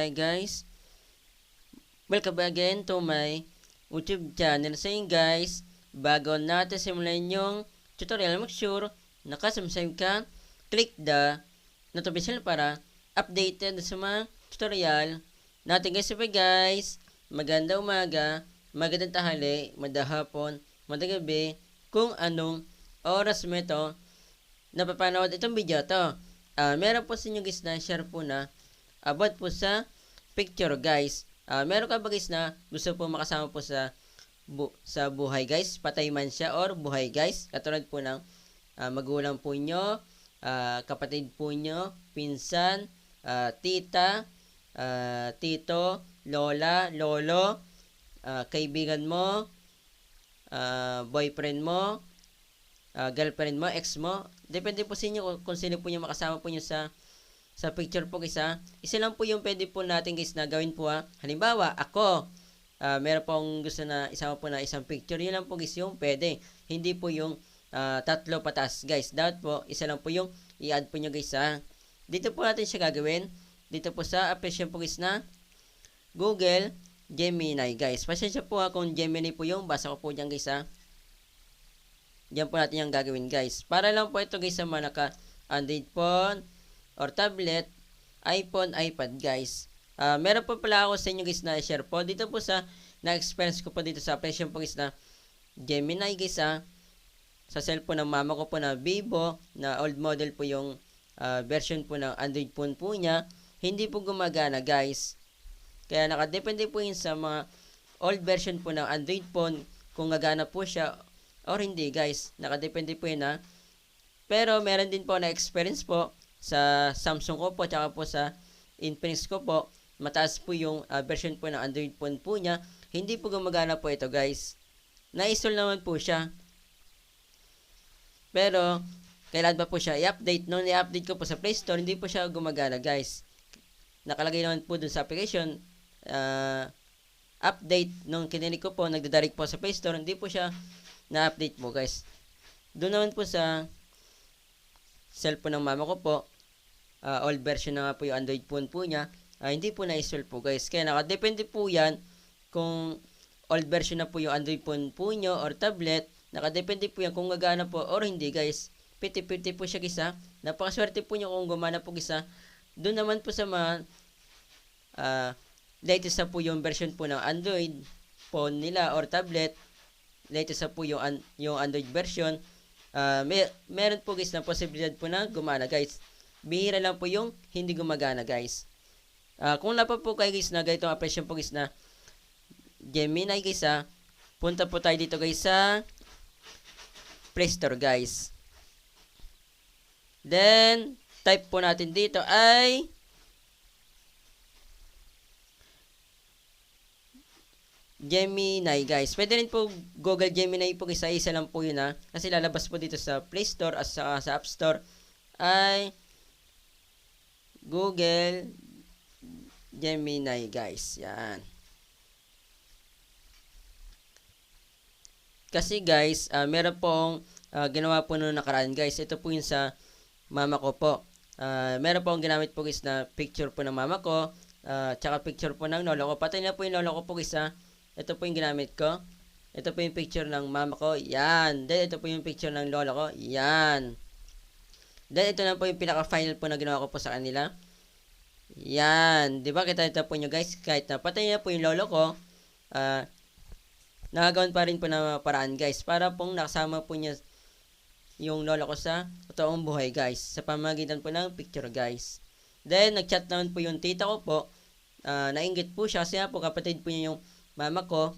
Hi guys, welcome back again to my YouTube channel. So yun guys, bago natin simulan yung tutorial, make sure nakasubscribe ka, click the notification para updated sa mga tutorial natin guys. So guys, magandang umaga, magandang tanghali, madahapon, madagabi, kung anong oras mo ito napapanood itong video to. Meron po sa inyo guys na share po na about po sa picture guys. Meron ka ba guys na gusto po makasama po sa buhay guys? Patay man siya or buhay guys. Katulad po ng magulang po nyo, kapatid po nyo, pinsan, tita, tito, lola, lolo, kaibigan mo, boyfriend mo, girlfriend mo, ex mo. Depende po sa inyo kung sino po yung makasama po nyo sa picture po guys ha. Isa lang po yung pwede po natin guys na gawin po ha. Halimbawa, ako, meron pong gusto na isama po na isang picture. Yun lang po guys yung pwede. Hindi po yung tatlo patas guys. Dapat po, isa lang po yung i-add po nyo guys ha. Dito po natin siya gagawin. Dito po sa application po guys na Google Gemini guys. Pasensya po ha kung Gemini po yung basa ko po dyan guys ha. Diyan po natin yung gagawin guys. Para lang po ito guys sa mga naka Android phone or tablet, iPhone, iPad guys. Meron po pala ako sa inyo guys na share po. Dito po sa na-experience ko po dito sa application po guys na Gemini guys ha. Sa cellphone ng mama ko po na Vivo, na old model po yung version po ng Android phone po niya. Hindi po gumagana guys. Kaya nakadepende po yun sa mga old version po ng Android phone kung gagana po siya or hindi guys, nakadepende po yun ha. Pero meron din po na experience po sa Samsung ko po, tsaka po sa Infinix ko po. Mataas po yung version po ng Android phone po niya. Hindi po gumagana po ito guys. Na-install naman po siya. Pero kailan ba po siya i-update? Nung i-update ko po sa Play Store, hindi po siya gumagana guys. Nakalagay naman po dun sa application update. Nung kininig ko po, nagdadirect po sa Play Store, hindi po siya na-update po guys. Doon naman po sa cellphone ng mama ko po, old version na nga po yung Android phone po niya, hindi po na-install po guys. Kaya nakadepende po yan kung old version na po yung Android phone po nyo or tablet. Nakadepende po yan kung gagana po or hindi guys. Piti-piti po siya guys ha. Napakaswerte po nyo kung gumana po guys ha. Doon naman po sa mga latest na po yung version po ng Android phone nila or tablet, latest na po yung Android version, meron po guys na posibilidad po na gumana guys. Bihira lang po yung hindi gumagana guys. Kung napa po kayo guys na ganitong application po guys na Gemini guys ha, punta po tayo dito guys sa Play Store guys. Then type po natin dito ay Gemini guys. Pwede rin po Google Gemini po guys. Isa lang po yun ha. Kasi lalabas po dito sa Play Store at sa App Store ay Google Gemini guys. Yan. Kasi guys, meron pong ginawa po noong nakaraan guys. Ito po yun sa mama ko po. Meron pong ginamit po guys na picture po ng mama ko. Tsaka picture po ng lolo ko. Patay na po yung lolo ko po guys ha. Ito po yung ginamit ko. Ito po yung picture ng mama ko. Yan. Then, ito po yung picture ng lola ko. Yan. Then, ito na po yung pinaka-final po na ginawa ko po sa kanila. Yan. Diba? Kita po nyo guys. Kahit na patay na po yung lolo ko, nakagawan pa rin po na paraan guys. Para pong nakasama po niya yung lola ko sa totoong buhay guys. Sa pamamagitan po ng picture guys. Then, nag-chat naman po yung tita ko po. Nainggit po siya. Kasi po kapatid po niya yung mama ko,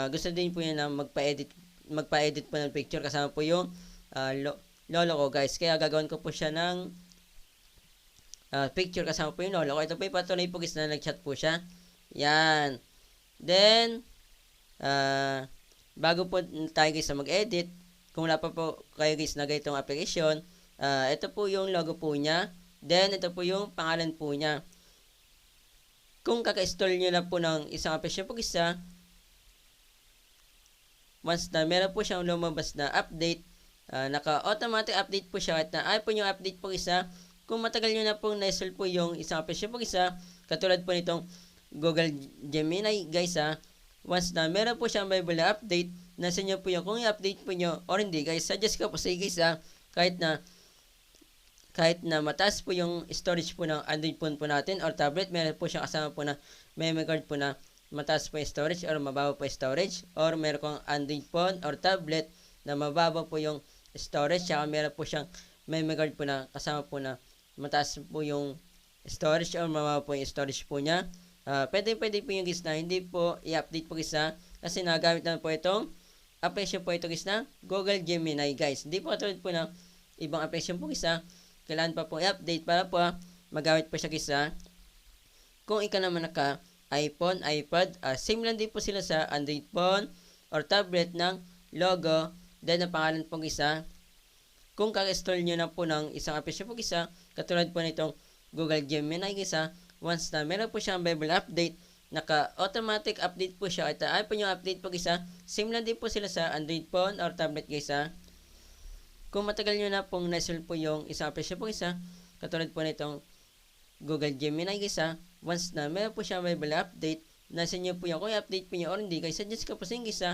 gusto din po niya na magpa-edit po ng picture kasama po yung lolo ko guys. Kaya gagawin ko po siya ng picture kasama po yung lolo ko. Ito po yung patunay po guys na nag-chat po siya. Yan. Then, bago po tayo guys na mag-edit, kung wala pa po kayo guys na ganitong application, ito po yung logo po niya. Then, ito po yung pangalan po niya. Kung kaka-install nyo na po ng isang application po isa, once na meron po siyang lumabas na update, naka-automatic update po siya. At na po yung update po isa, kung matagal nyo na pong na-install po yung isang application po isa, Katulad po nitong Google Gemini guys once na meron po siyang Bible na update, nasa inyo po yun kung i-update po nyo or hindi guys. Suggest ko po sa guys kahit na mataas po yung storage po ng Android phone po natin or tablet, meron po siyang kasama po na memory card po na mataas po yung storage or mababa po yung storage, or meron kong Android phone or tablet na mababa po yung storage, saka meron po siyang memory card po na kasama po na mataas po yung storage or mababa po yung storage po niya. Pwede po yung guys na hindi po i-update po guys kasi nagamit naman po itong application po ito guys na Google Gemini guys. Hindi po katulad po ng ibang application po guys kailangan pa po i-update para po magamit po siya guys kung ikaw naman naka iPhone, iPad, same lang din po sila sa Android phone or tablet ng logo, then ang pangalan po guys kung kaka-install nyo na po ng isang application po guys katulad po nitong Google Gemini guys once na meron po siyang Bible update, naka-automatic update po siya. Ito ay po yung update po guys same lang din po sila sa Android phone or tablet guys Kung matagal nyo na pong na-install po yung isang application po guys katulad po nitong Google Gemini guys once na meron po siyang Bible update, nasa inyo po yan kung i-update po nyo or hindi guys. Suggest ko po sa guys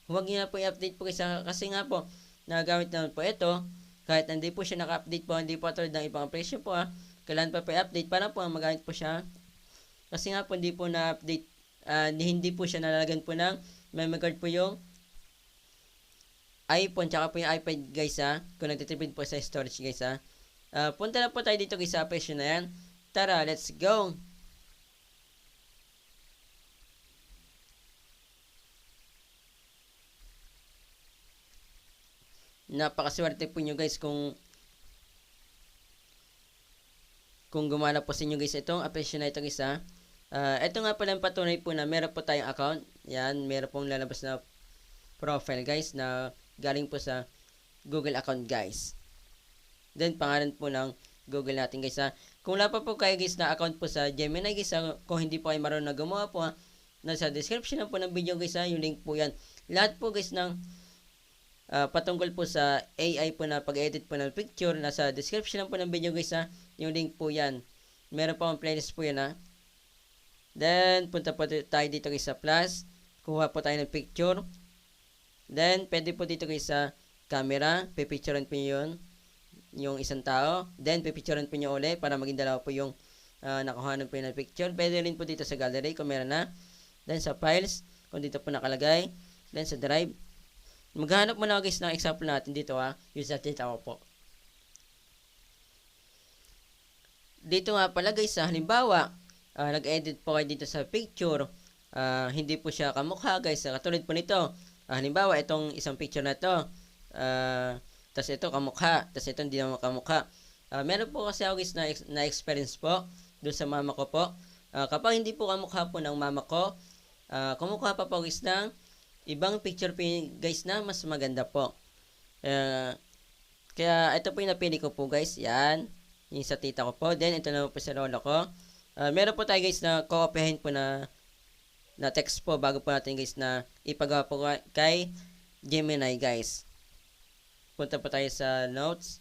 huwag nyo na po i-update po guys kasi nga po nagagamit naman po ito kahit hindi po siya naka-update po, hindi po tulad ng ibang application po kailangan pa po i-update para po magamit po siya kasi nga po hindi po na-update hindi po siya nalagyan po ng memory card po yung iPhone tsaka po yung iPad guys kung nagtitipid po sa storage guys punta na po tayo dito guys sa application na yan. Tara, let's go. Napakaswerte po nyo guys kung gumana po sa inyo guys itong application na ito guys ito nga pala ang patunay po na meron po tayong account. Yan, meron pong lalabas na profile guys na galing po sa Google account guys. Then pangalan po ng Google natin guys Kung wala pa po kayo guys na account po sa Gemini guys kung hindi po kayo marunong na gumawa po nasa description lang po ng video guys yung link po yan. Lahat po guys ng patungkol po sa AI po na pag-edit po ng picture, nasa description lang po ng video guys yung link po yan. Meron pa akong playlist po yan Then punta po tayo dito guys sa plus, kuha po tayo ng picture. Then pwede po dito guys sa camera, pipicturean po yun yung isang tao, then pipicturean po nyo ulit para maging dalawa po yung nakuhanan po yun ng picture. Pwede rin po dito sa gallery kung meron na, then sa files kung dito po nakalagay, then sa drive. Maghanap muna guys ng example natin dito use that data ko po. Dito nga pala guys halimbawa nag-edit po kayo dito sa picture, hindi po siya kamukha guys katulad po nito. Halimbawa itong isang picture na to tas ito kamukha, tas ito hindi naman kamukha. Meron po kasi ako guys na experience po doon sa mama ko po. Kapag hindi po kamukha po ng mama ko, kamukha pa po guys ng ibang picture po guys na mas maganda po. Kaya ito po yung napili ko po guys. Yan, yung sa tita ko po. Then ito naman po sa lola ko. Meron po tayo guys na kokopyahin po na text po bago po natin guys na ipagawa po kay Gemini guys. Punta po tayo sa notes.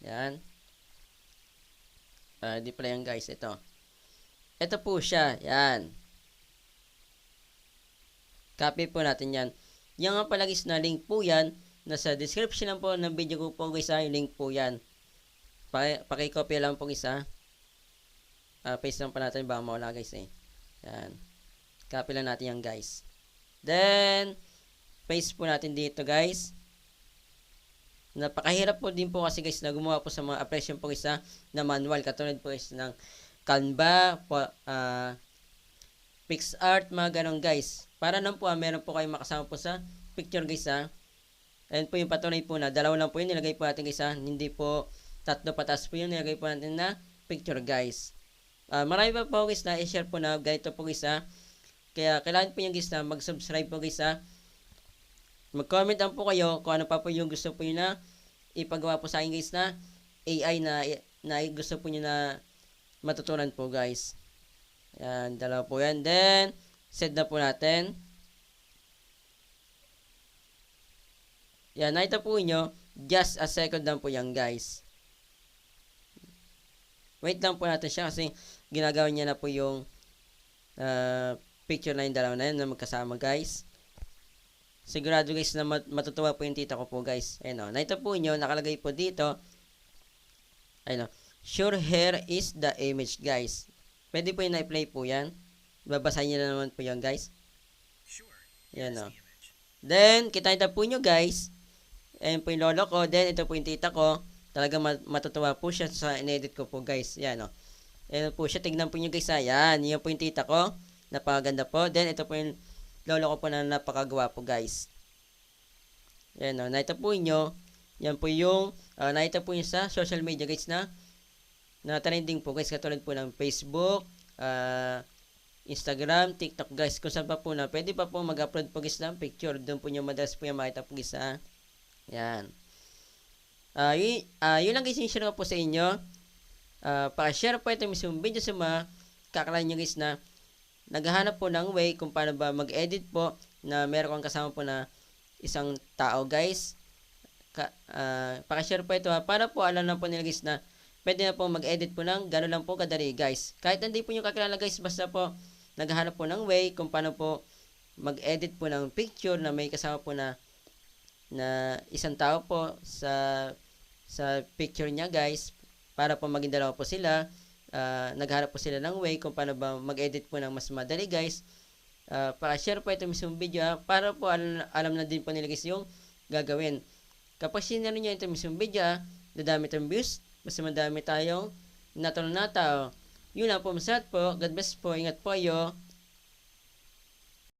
Yan. Di pala yan guys. Ito po siya. Yan. Copy po natin yan. Yan nga pala guys na link po yan. Nasa description lang po ng video ko po guys yung link po yan. Pakicopy lang po guys paste lang po natin baka mawala guys Yan. Copy lang natin yan guys. Then paste po natin dito guys. Napakahirap po din po kasi guys na gumawa po sa mga application po guys na manual. Katulad po guys ng Canva, PixArt, mga ganun guys. Para lang po meron po kayong makasama po sa picture guys Ayan po yung patunay po na dalawa lang po yun nilagay po natin guys hindi po tatlo patas po yun nilagay po natin na picture guys. Marami pa po guys na i-share po na ganito po guys kaya kailangan po yung guys na mag-subscribe po guys mag-comment lang po kayo kung ano pa po yung gusto po nyo na ipagawa po sa akin guys na AI na gusto po nyo na matutunan po guys. Yan, dalawa po yan. Then set na po natin. Yan, nakita po nyo, just a second lang po yan guys. Wait lang po natin siya kasi ginagawa niya na po yung picture na yung dalawa na yun na magkasama guys. Sigurado guys na matutuwa po yung tita ko po guys. Ayun o. Nakita po nyo, nakalagay po dito. Ayun o. Sure hair is the image guys. Pwede po yung na-play po yan. Babasahin nyo na naman po yan guys. Yan o. Then, kita po nyo guys. Ayun po yung lolo ko. Then, ito po yung tita ko. Talagang matutuwa po siya sa in-edit ko po guys. Yan o. Ayun po siya. Tignan po nyo guys. Yan. Yan po yung tita ko. Napakaganda po. Then, ito po yung lolo ko po na napakagawa po guys. Yan o. Nakita po nyo. Yan po yung nakita po nyo sa social media guys na trending po guys. Katulad po ng Facebook, Instagram, TikTok guys. Kung saan pa po na pwede pa po mag-upload po guys ng picture. Doon po nyo madalas po yung makita po guys ha. Yan. Yun lang guys yung share ko po sa inyo. Paka-share po ito mismong video sa mga kakalain nyo guys na naghahanap po ng way kung paano ba mag-edit po na meron kang kasama po na isang tao guys. Paka-share po ito ha, para po alam na po nila guys na pwede na po mag-edit po ng gano'n lang po kadali guys. Kahit hindi po nyo kakilala guys, basta po naghahanap po ng way kung paano po mag-edit po ng picture na may kasama po na isang tao po sa picture niya guys, para po maging dalawa po sila. Nagharap po sila ng way kung paano ba mag-edit po ng mas madali guys. Paka-share po ito mismong video ha, para po alam na din po nila guys yung gagawin. Kapag sinare nyo ito mismong video ha, dadami itong views, mas madami tayong natulong na tao. Yun lang po, masarap po. God bless po, ingat po kayo.